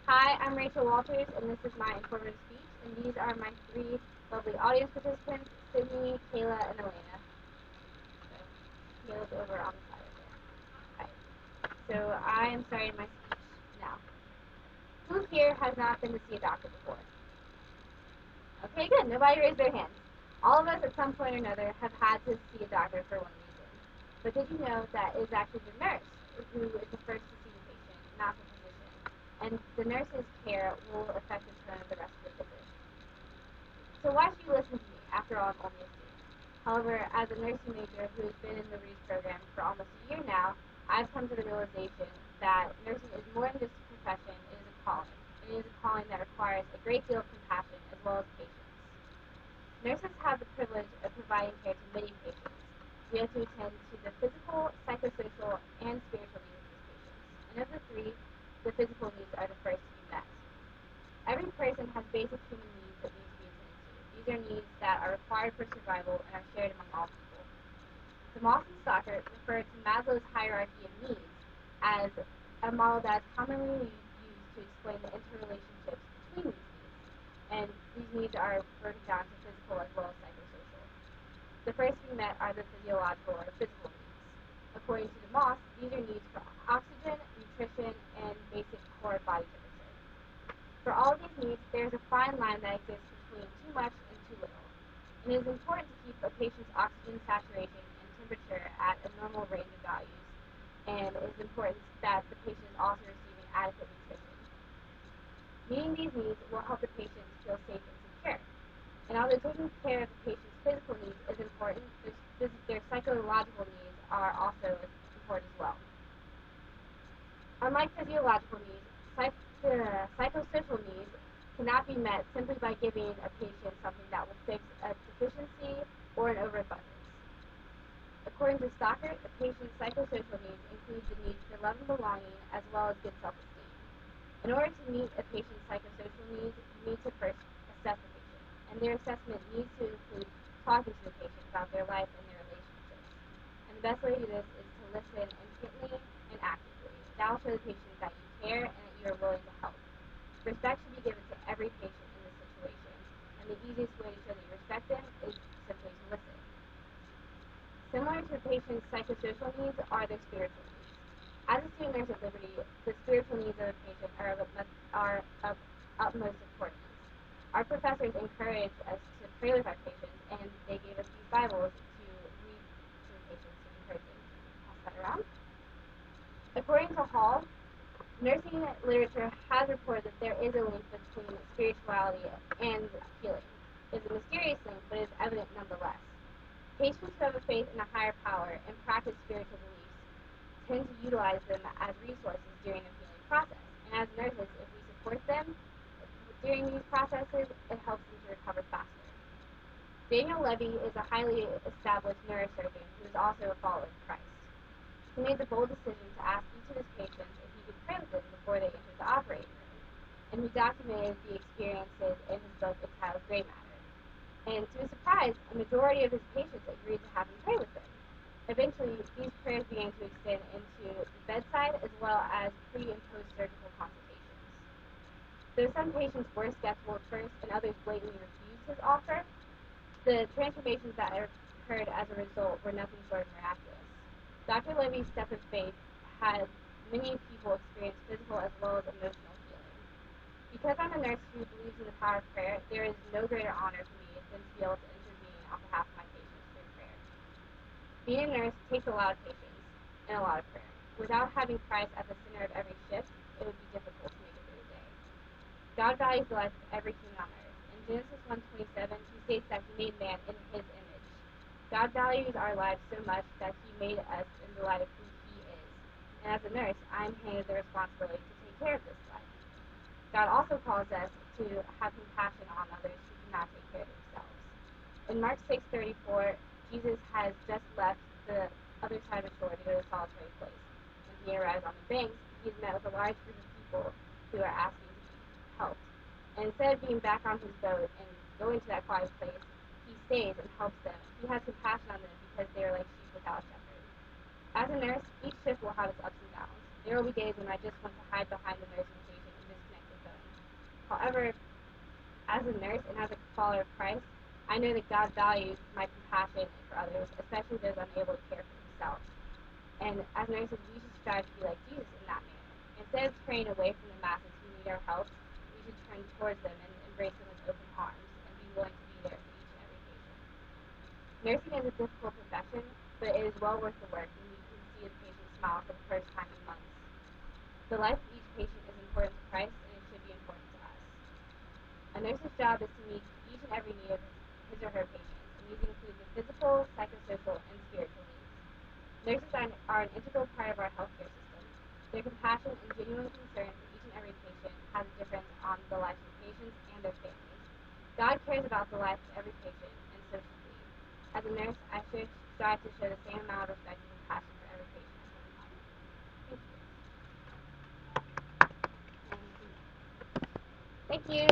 Hi, I'm Rachel Walters, and this is my informative speech, and these are my three lovely audience participants, Sydney, Kayla, and Elena. So, Kayla's over on the side right there. Hi. So, I am starting my speech now. Who here has not been to see a doctor before? Okay, good. Nobody raised their hands. All of us at some point or another have had to see a doctor for one reason. But did you know that it is actually the nurse who is the first to see the patient, not the physician? And the nurse's care will affect the tone of the rest of the visit. So why should you listen to me? After all, I'm only a student. However, as a nursing major who has been in the READS program for almost a year now, I've come to the realization that nursing is more than just a profession, it is a calling. It is a calling that requires a great deal of compassion as well as patience. Nurses have the privilege of providing care to many patients. We have to attend to the physical, psychosocial, and spiritual needs of these patients. And of the three, the physical needs are the first to be met. Every person has basic human needs that need to be attended to. These are needs that are required for survival and are shared among all people. The Moss and Stocker refer to Maslow's hierarchy of needs as a model that is commonly used to explain the interrelationships between these needs. And these needs are broken down to physical as well as psychosocial. The first to be met are the physiological or physical needs. According to the Moss, these are needs for oxygen, nutrition, and basic core body temperature. For all of these needs, there is a fine line that exists between too much and too little. And it is important to keep a patient's oxygen saturation and temperature at a normal range of values, and it is important that the patient is also receiving adequate nutrition. Meeting these needs will help the patient feel safe and secure. And although taking care of the patient's physical needs is important, their psychological needs are also important as well. Unlike physiological needs, psychosocial needs cannot be met simply by giving a patient something that will fix a deficiency or an overabundance. According to Stocker, a patient's psychosocial needs include the need for love and belonging as well as good self-esteem. In order to meet a patient's psychosocial needs, you need to first assess the patient, and their assessment needs to include talking to the patient about their life and their relationships. And the best way to do this is to listen intently and actively. That will show the patient that you care and that you are willing to help. Respect should be given to every patient in this situation, and the easiest way to show that you respect them is simply to listen. Similar to a patient's psychosocial needs are their spiritual needs. As a student nurse at Liberty, the spiritual needs of a patient are of utmost importance. Our professors encourage us to pray with our patients, and they gave us these Bibles to read to the patients in person. Pass that around. According to Hall, nursing literature has reported that there is a link between spirituality and healing. It is a mysterious link, but it is evident nonetheless. Patients who have a faith in a higher power and practice spiritual beliefs tend to utilize them as resources during the healing process. And as nurses, if we support them during these processes, it helps them to recover faster. Daniel Levy is a highly established neurosurgeon who is also a follower of Christ. He made the bold decision to ask each of his patients if he could pray with them before they entered the operating room, and he documented the experiences in his book entitled Gray Matter. And to his surprise, a majority of his patients agreed to have him pray with them. Eventually, these prayers began to extend into the bedside as well as pre- and post-surgical consultations. Though some patients were skeptical at first and others blatantly refused his offer, the transformations that occurred as a result were nothing short of miraculous. Dr. Levy's step of faith had many people experience physical as well as emotional healing. Because I'm a nurse who believes in the power of prayer, there is no greater honor for me than to be able to intervene on behalf of my patients through prayer. Being a nurse takes a lot of patience and a lot of prayer. Without having Christ at the center of every shift, it would be difficult to make it through the day. God values the life of every human on earth. In Genesis 1:27, he states that he made man in his image. God values our lives so much that he made us in the light of who he is. And as a nurse, I am handed the responsibility to take care of this life. God also calls us to have compassion on others who cannot take care of themselves. In Mark 6:34, Jesus has just left the other side of the shore to go to a solitary place. When he arrives on the banks, he is met with a large group of people who are asking to be helped. And instead of being back on his boat and going to that quiet place, he stays and helps them. He has compassion on them because they are like sheep without a shepherd. As a nurse, each shift will have its ups and downs. There will be days when I just want to hide behind the nursing station and disconnect with However, as a nurse and as a follower of Christ, I know that God values my compassion for others, especially those unable to care for themselves. And as nurses, we should strive to be like Jesus in that manner. Instead of turning away from the masses who need our help, we should turn towards them and embrace them with open arms and be willing to be there for each and every patient. Nursing is a difficult profession, but it is well worth the work when you can see a patient smile for the first time in months. The life of each patient is important to Christ, and it should be important to us. A nurse's job is to meet each and every need of his or her patients, and these include the physical, psychosocial, and spiritual needs. Nurses are an integral part of our healthcare system. Their compassion and genuine concern for each and every patient has a difference on the lives of patients and their families. God cares about the life of every patient, and so should we. As a nurse, I should strive to show the same amount of respect and compassion for every patient as Heavenly Father. Thank you. Thank you.